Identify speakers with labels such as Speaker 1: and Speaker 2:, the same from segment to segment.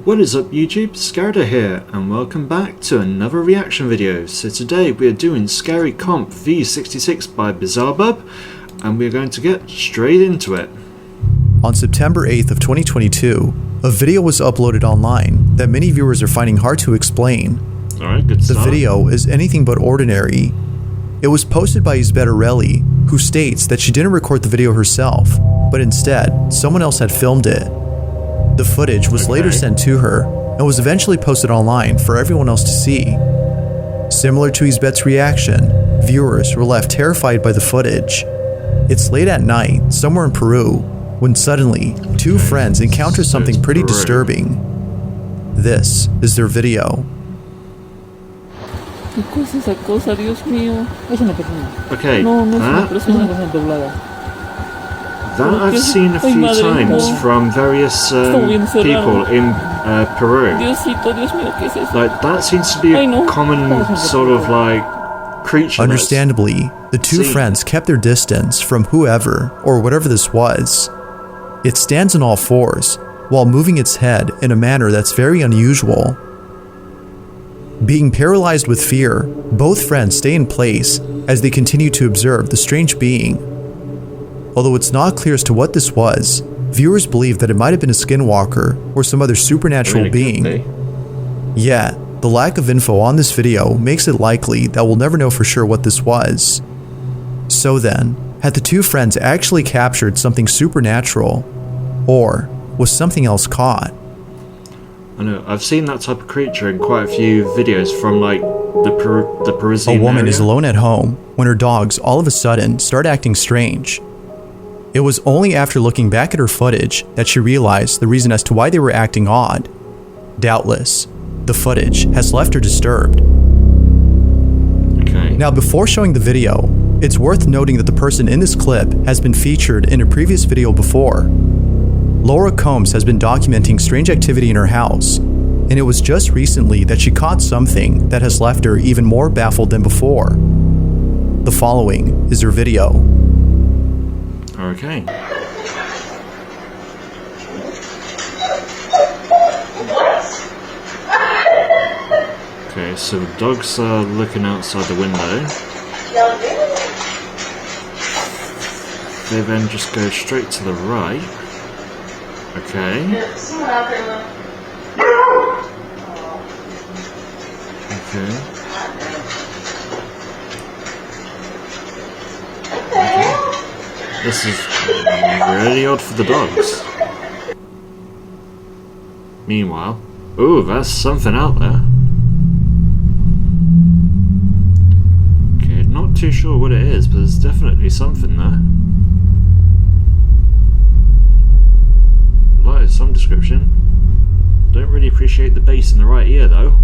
Speaker 1: What is up YouTube, Scarido here, and welcome back to another reaction video. So today we are doing Scary Comp V66 by BizzareBub, and we're going to get straight into it.
Speaker 2: On September 8th of 2022, a video was uploaded online that many viewers are finding hard to explain.
Speaker 1: Alright, good
Speaker 2: The
Speaker 1: start.
Speaker 2: video is anything but ordinary. It was posted by BizzareBub, who states that she didn't record the video herself, but instead, someone else had filmed it. The footage was later sent to her and was eventually posted online for everyone else to see. Similar to Izbet's reaction, viewers were left terrified by the footage. It's late at night, somewhere in Peru, when suddenly, two friends encounter something pretty disturbing. This is their video.
Speaker 3: ¿Qué es esa cosa, Dios mío? Es una persona.
Speaker 1: Okay,
Speaker 3: No, no es una persona, es una doblada.
Speaker 1: That I've seen a few times from various people in Peru.
Speaker 3: Diosito, Dios mío, ¿qué es eso?
Speaker 1: Like, that seems to be a common sort of like creature.
Speaker 2: Understandably, the two friends kept their distance from whoever or whatever this was. It stands on all fours, while moving its head in a manner that's very unusual. Being paralyzed with fear, both friends stay in place as they continue to observe the strange being. Although it's not clear as to what this was, viewers believe that it might have been a skinwalker or some other supernatural being. Yet, the lack of info on this video makes it likely that we'll never know for sure what this was. So then, had the two friends actually captured something supernatural, or was something else caught?
Speaker 1: I know, I've seen that type of creature in quite a few videos from like the Parisian
Speaker 2: A woman
Speaker 1: area.
Speaker 2: is alone at home when her dogs all of a sudden start acting strange. It was only after looking back at her footage that she realized the reason as to why they were acting odd. Doubtless, the footage has left her disturbed.
Speaker 1: Okay.
Speaker 2: Now, before showing the video, it's worth noting that the person in this clip has been featured in a previous video before. Laura Combs has been documenting strange activity in her house, and it was just recently that she caught something that has left her even more baffled than before. The following is her video.
Speaker 1: Okay. Okay, so the dogs are looking outside the window. They then just go straight to the right. Okay. Okay. This is really odd for the dogs. Meanwhile, ooh, there's something out there. Okay, not too sure what it is, but there's definitely something there. That is some description. Don't really appreciate the bass in the right ear though.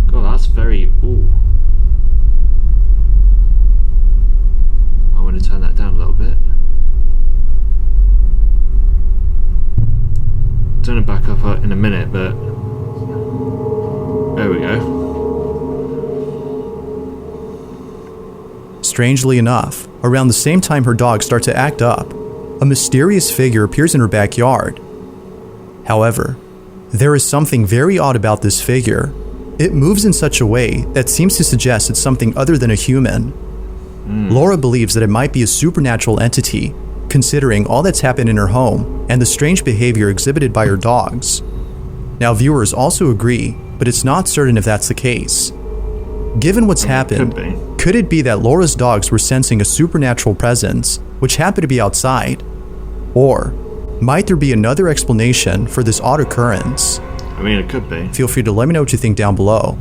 Speaker 1: God, that's very, ooh. I want to turn that down a little bit. Turn it back up in a minute, but there we go.
Speaker 2: Strangely enough, around the same time her dogs start to act up, a mysterious figure appears in her backyard. However, there is something very odd about this figure. It moves in such a way that seems to suggest it's something other than a human. Laura believes that it might be a supernatural entity, considering all that's happened in her home and the strange behavior exhibited by her dogs. Now, viewers also agree, but it's not certain if that's the case. Given what's happened, could it be that Laura's dogs were sensing a supernatural presence, which happened to be outside? Or might there be another explanation for this odd occurrence?
Speaker 1: I mean, it could be.
Speaker 2: Feel free to let me know what you think down below.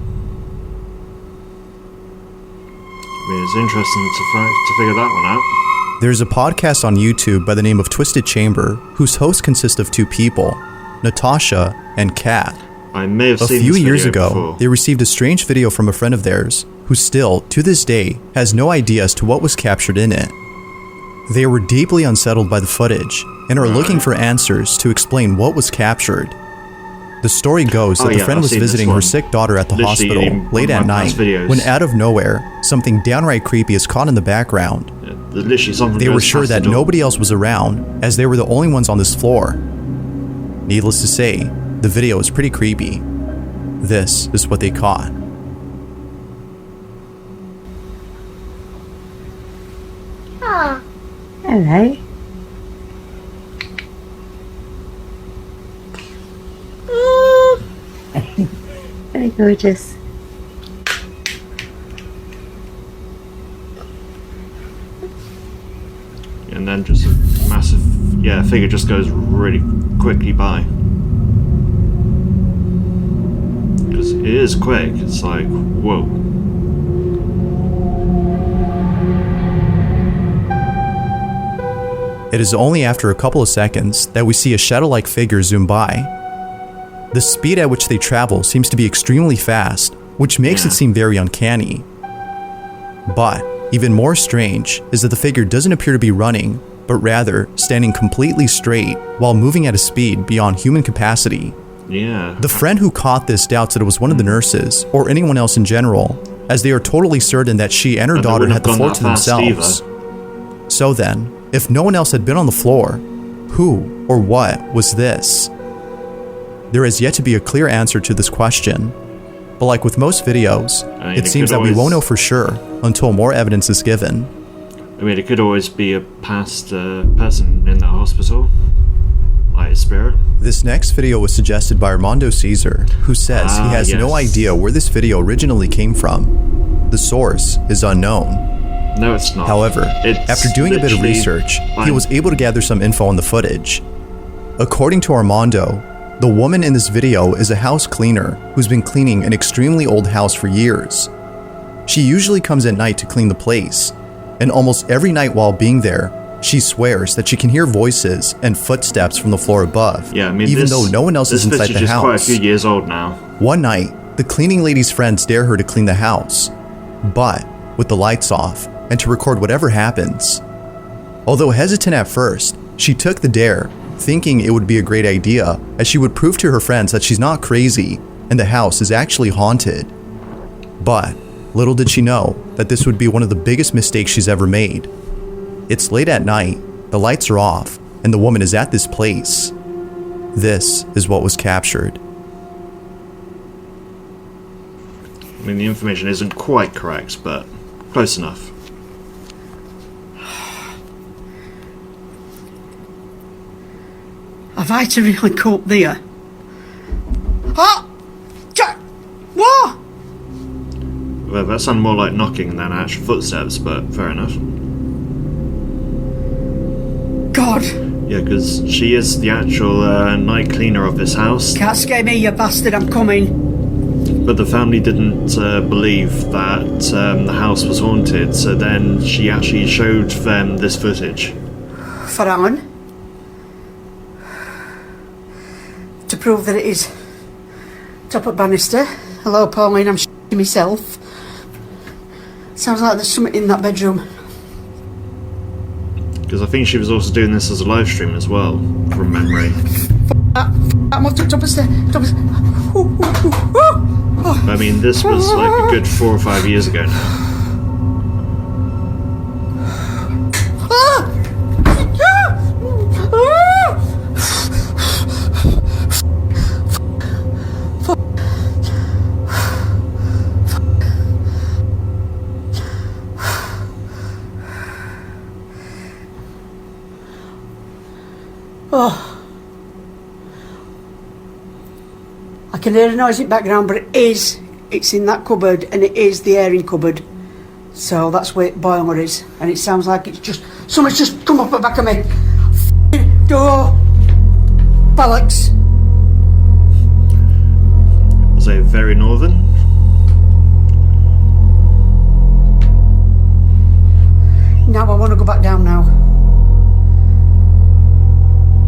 Speaker 1: I mean, it's interesting to figure that one out.
Speaker 2: There's a podcast on YouTube by the name of Twisted Chamber, whose hosts consist of two people, Natasha and Kat.
Speaker 1: I may have
Speaker 2: A
Speaker 1: seen
Speaker 2: few
Speaker 1: this
Speaker 2: years
Speaker 1: video
Speaker 2: ago,
Speaker 1: before.
Speaker 2: they received a strange video from a friend of theirs, who still, to this day, has no idea as to what was captured in it. They were deeply unsettled by the footage, and are looking for answers to explain what was captured. The story goes that the friend was visiting her sick daughter at the hospital late at night, when out of nowhere, something downright creepy is caught in the background. They were sure that nobody else was around, as they were the only ones on this floor. Needless to say, the video is pretty creepy. This is what they caught.
Speaker 4: Hello. Very gorgeous.
Speaker 1: And then just a massive, figure just goes really quickly by. Because it is quick, it's like, whoa.
Speaker 2: It is only after a couple of seconds that we see a shadow-like figure zoom by. The speed at which they travel seems to be extremely fast, which makes it seem very uncanny. But even more strange is that the figure doesn't appear to be running, but rather standing completely straight while moving at a speed beyond human capacity.
Speaker 1: Yeah.
Speaker 2: The friend who caught this doubts that it was one of the nurses or anyone else in general, as they are totally certain that she and her daughter had the floor to themselves. So then, if no one else had been on the floor, who or what was this? There has yet to be a clear answer to this question, but like with most videos, it seems that we won't know for sure until more evidence is given.
Speaker 1: I mean, it could always be a past person in the hospital, like a spirit.
Speaker 2: This next video was suggested by Armando Caesar, who says he has no idea where this video originally came from. The source is unknown.
Speaker 1: No, it's not.
Speaker 2: However, after doing a bit of research, he was able to gather some info on the footage. According to Armando, the woman in this video is a house cleaner who's been cleaning an extremely old house for years. She usually comes at night to clean the place, and almost every night while being there, she swears that she can hear voices and footsteps from the floor above,
Speaker 1: yeah, I mean,
Speaker 2: even though no one else is inside the house.
Speaker 1: This footage is quite a few years old now.
Speaker 2: One night, the cleaning lady's friends dare her to clean the house, but with the lights off, and to record whatever happens. Although hesitant at first, she took the dare, thinking it would be a great idea, as she would prove to her friends that she's not crazy and the house is actually haunted. But little did she know that this would be one of the biggest mistakes she's ever made. It's late at night, the lights are off, and the woman is at this place. This is what was captured.
Speaker 1: I mean, the information isn't quite correct, but close enough.
Speaker 5: Have I to really cope there? Oh! What?
Speaker 1: Well, that sounded more like knocking than actual footsteps, but fair enough.
Speaker 5: God!
Speaker 1: Yeah, because she is the actual night cleaner of this house.
Speaker 5: Can't scare me, you bastard, I'm coming.
Speaker 1: But the family didn't believe that the house was haunted, so then she actually showed them this footage.
Speaker 5: For Alan. To prove that it is top at Bannister. Hello, Pauline, I'm shitting myself. Sounds like there's something in that bedroom.
Speaker 1: Because I think she was also doing this as a live stream as well, from memory.
Speaker 5: I'm up to top of the stairs.
Speaker 1: I mean, this was like a good 4 or 5 years ago now.
Speaker 5: Oh. I can hear a noise in the background, but it's in that cupboard, and it is the airing cupboard. So that's where the boiler is, and it sounds like it's just someone's just come up the back of me. Door, bollocks.
Speaker 1: Was it very northern?
Speaker 5: Now I want to go back down now.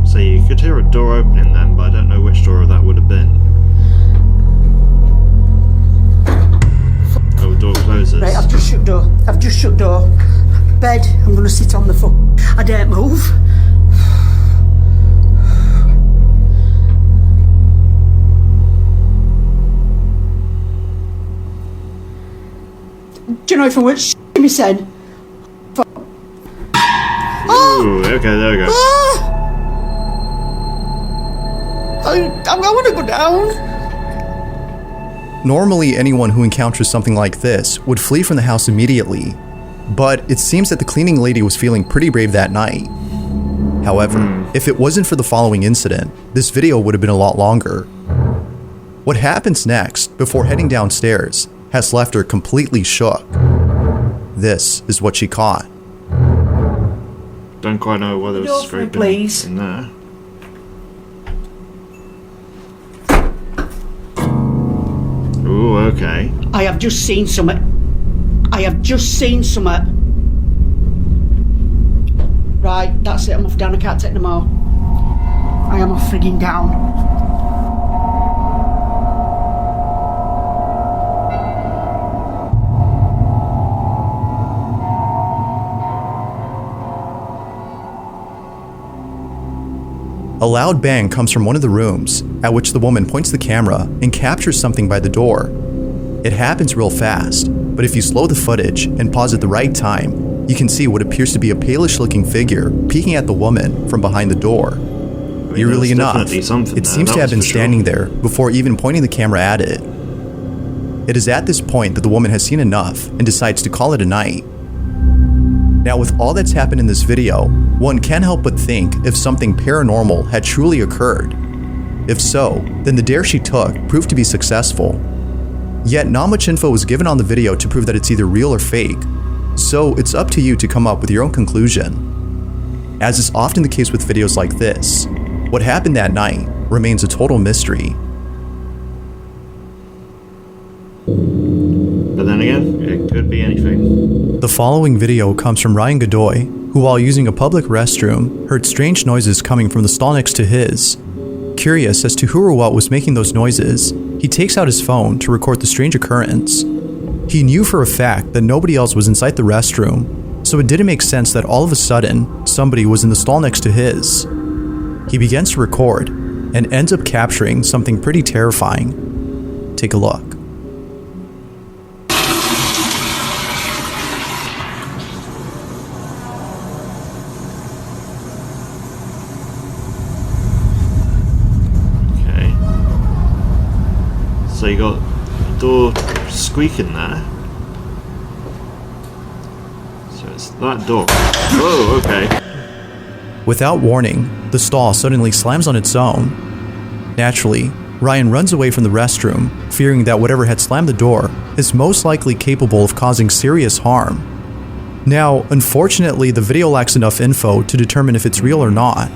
Speaker 1: So you could hear a door opening then, but I don't know which door that would have been. Oh, door closes.
Speaker 5: Right, I've just shut door. Bed, I'm going to sit on the fuck. I daren't move. Do you know if I weren't shitting myself?
Speaker 1: Ooh, okay, there we go.
Speaker 5: I want to go down.
Speaker 2: Normally, anyone who encounters something like this would flee from the house immediately, but it seems that the cleaning lady was feeling pretty brave that night. However, if it wasn't for the following incident, this video would have been a lot longer. What happens next, before heading downstairs, has left her completely shook. This is what she caught.
Speaker 1: Don't quite know whether it's
Speaker 5: Door for me,
Speaker 1: scraping
Speaker 5: please.
Speaker 1: in there. Ooh, okay.
Speaker 5: I have just seen something. I have just seen something. Right, that's it. I'm off down. I can't take no more. I am off frigging down.
Speaker 2: A loud bang comes from one of the rooms, at which the woman points the camera and captures something by the door. It happens real fast, but if you slow the footage and pause at the right time, you can see what appears to be a palish-looking figure peeking at the woman from behind the door. Eerily enough, it seems to have been standing there before even pointing the camera at it. It is at this point that the woman has seen enough and decides to call it a night. Now, with all that's happened in this video, one can't help but think if something paranormal had truly occurred. If so, then the dare she took proved to be successful. Yet not much info was given on the video to prove that it's either real or fake, so it's up to you to come up with your own conclusion. As is often the case with videos like this, what happened that night remains a total mystery.
Speaker 1: But then again, it could be anything.
Speaker 2: The following video comes from Ryan Godoy, who while using a public restroom, heard strange noises coming from the stall next to his. Curious as to who or what was making those noises, he takes out his phone to record the strange occurrence. He knew for a fact that nobody else was inside the restroom, so it didn't make sense that all of a sudden, somebody was in the stall next to his. He begins to record, and ends up capturing something pretty terrifying. Take a look.
Speaker 1: So you got the door squeaking there. So it's that door. Whoa, okay.
Speaker 2: Without warning, the stall suddenly slams on its own. Naturally, Ryan runs away from the restroom, fearing that whatever had slammed the door is most likely capable of causing serious harm. Now, unfortunately, the video lacks enough info to determine if it's real or not.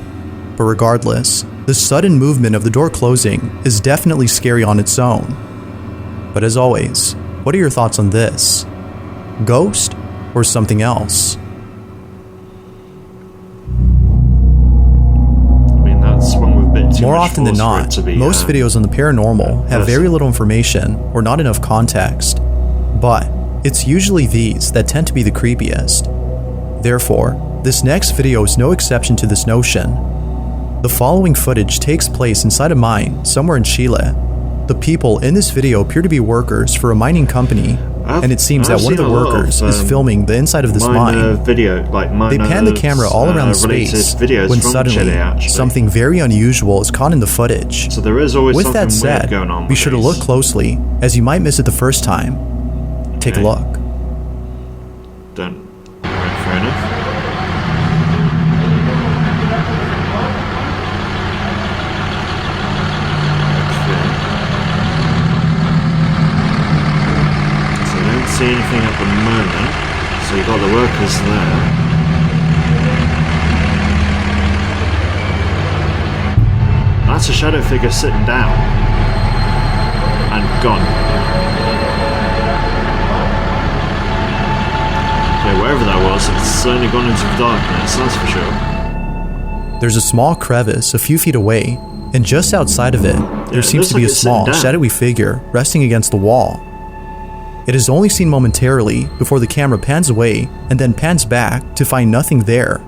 Speaker 2: But regardless, the sudden movement of the door closing is definitely scary on its own. But as always, what are your thoughts on this? Ghost or something else?
Speaker 1: I mean, that's one with a bit too
Speaker 2: More
Speaker 1: much
Speaker 2: often than
Speaker 1: force for it
Speaker 2: not,
Speaker 1: to be,
Speaker 2: most videos on the paranormal have very little information or not enough context. But it's usually these that tend to be the creepiest. Therefore, this next video is no exception to this notion. The following footage takes place inside a mine somewhere in Chile. The people in this video appear to be workers for a mining company, and it seems that one of the workers is filming the inside of this mine. They pan the camera all around the space when suddenly something very unusual is caught in the footage.
Speaker 1: So there is always
Speaker 2: With that
Speaker 1: something weird
Speaker 2: said,
Speaker 1: going on
Speaker 2: be
Speaker 1: with
Speaker 2: sure to
Speaker 1: these.
Speaker 2: look closely, as you might miss it the first time. Take a
Speaker 1: Okay.
Speaker 2: look.
Speaker 1: Don't. Alright, fair enough. See anything at the moment, so you've got the workers there. That's a shadow figure sitting down and gone. Okay, wherever that was, it's certainly gone into the darkness, that's for sure.
Speaker 2: There's a small crevice a few feet away, and just outside of it, there seems to be a small, shadowy figure resting against the wall. It is only seen momentarily before the camera pans away and then pans back to find nothing there.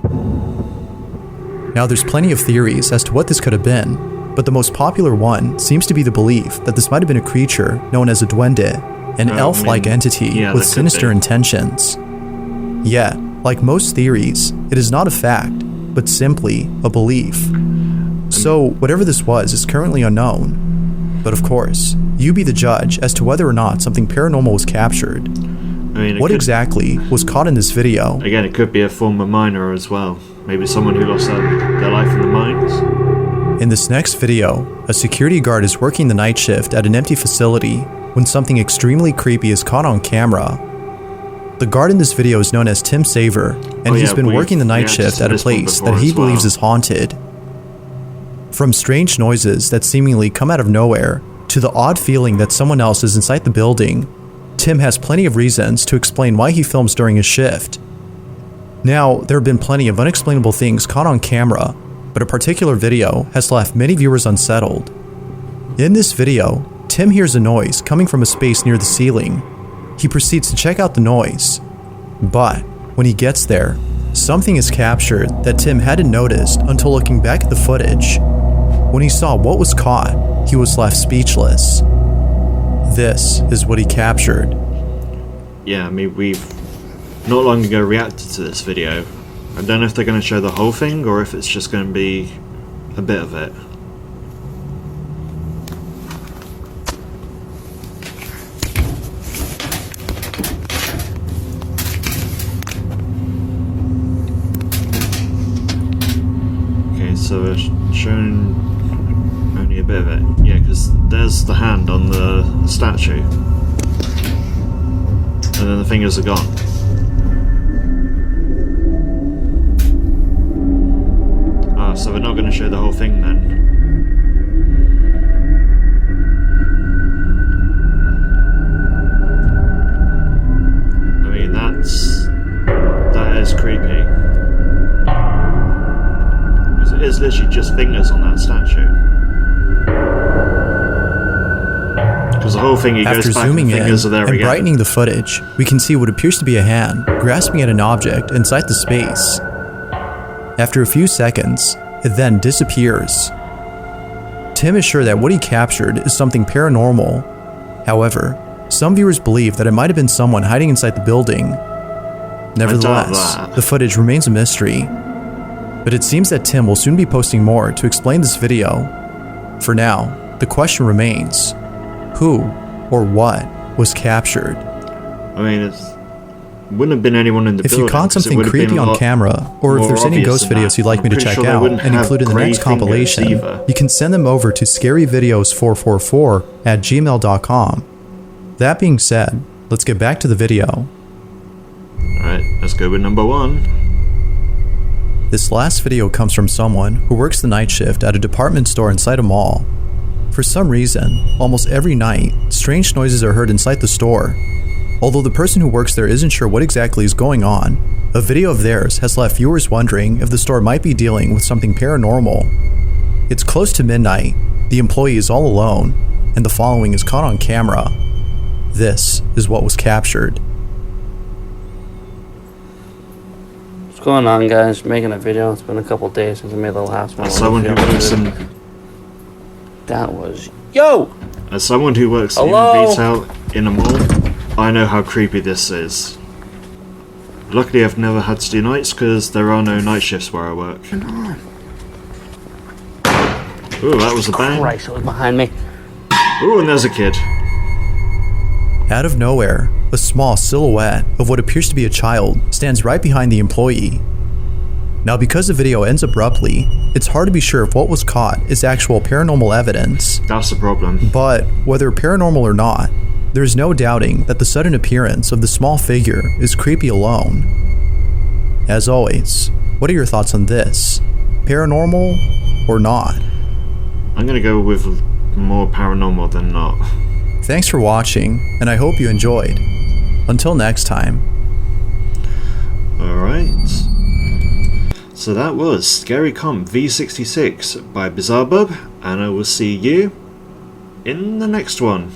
Speaker 2: Now there's plenty of theories as to what this could have been, but the most popular one seems to be the belief that this might have been a creature known as a duende, an elf-like entity with sinister intentions. Yet, like most theories, it is not a fact, but simply a belief. So, whatever this was is currently unknown. But of course, you be the judge as to whether or not something paranormal was captured.
Speaker 1: I mean,
Speaker 2: What exactly was caught in this video?
Speaker 1: Again, it could be a former miner as well. Maybe someone who lost their life in the mines.
Speaker 2: In this next video, a security guard is working the night shift at an empty facility when something extremely creepy is caught on camera. The guard in this video is known as Tim Saver, and he's been working the night shift at a place that he believes is haunted. From strange noises that seemingly come out of nowhere, to the odd feeling that someone else is inside the building, Tim has plenty of reasons to explain why he films during his shift. Now, there have been plenty of unexplainable things caught on camera, but a particular video has left many viewers unsettled. In this video, Tim hears a noise coming from a space near the ceiling. He proceeds to check out the noise, but when he gets there, something is captured that Tim hadn't noticed until looking back at the footage. When he saw what was caught, he was left speechless. This is what he captured.
Speaker 1: Yeah, I mean, we've not long ago reacted to this video. I don't know if they're going to show the whole thing or if it's just going to be a bit of it. Okay, so it's shown only a bit of it. Yeah, because there's the hand on the statue. And then the fingers are gone. So we're not going to show the whole thing then. I mean, that is creepy. Because it is literally just fingers on that statue. Because the whole thing, he
Speaker 2: After
Speaker 1: goes back
Speaker 2: zooming
Speaker 1: and the fingers are there
Speaker 2: and
Speaker 1: again.
Speaker 2: brightening the footage, we can see what appears to be a hand grasping at an object inside the space. After a few seconds, it then disappears. Tim is sure that what he captured is something paranormal. However, some viewers believe that it might have been someone hiding inside the building. Nevertheless, the footage remains a mystery. But it seems that Tim will soon be posting more to explain this video. For now, the question remains, who or what was captured?
Speaker 1: I mean, it wouldn't have been anyone in the
Speaker 2: If
Speaker 1: building.
Speaker 2: you caught something creepy on camera, or if there's any ghost videos you'd like me to check out and include in the next compilation, you can send them over to scaryvideos444@gmail.com. That being said, let's get back to the video.
Speaker 1: Alright, let's go with number 1.
Speaker 2: This last video comes from someone who works the night shift at a department store inside a mall. For some reason, almost every night, strange noises are heard inside the store. Although the person who works there isn't sure what exactly is going on, a video of theirs has left viewers wondering if the store might be dealing with something paranormal. It's close to midnight, the employee is all alone, and the following is caught on camera. This is what was captured.
Speaker 3: What's going on, guys? Making a video. It's been a couple days since I made the last one.
Speaker 1: As someone who works in
Speaker 3: Hello?
Speaker 1: retail in a mall, I know how creepy this is. Luckily, I've never had to do nights because there are no night shifts where I work. Ooh, that was a bang.
Speaker 3: Christ, it was behind me.
Speaker 1: Ooh, and there's a kid.
Speaker 2: Out of nowhere, a small silhouette of what appears to be a child stands right behind the employee. Now, because the video ends abruptly, it's hard to be sure if what was caught is actual paranormal evidence.
Speaker 1: That's the problem.
Speaker 2: But whether paranormal or not, there's no doubting that the sudden appearance of the small figure is creepy alone. As always, what are your thoughts on this? Paranormal or not?
Speaker 1: I'm gonna go with more paranormal than not.
Speaker 2: Thanks for watching, and I hope you enjoyed. Until next time.
Speaker 1: Alright. So that was Scary Comp V66 by BizzareBub, and I will see you in the next one.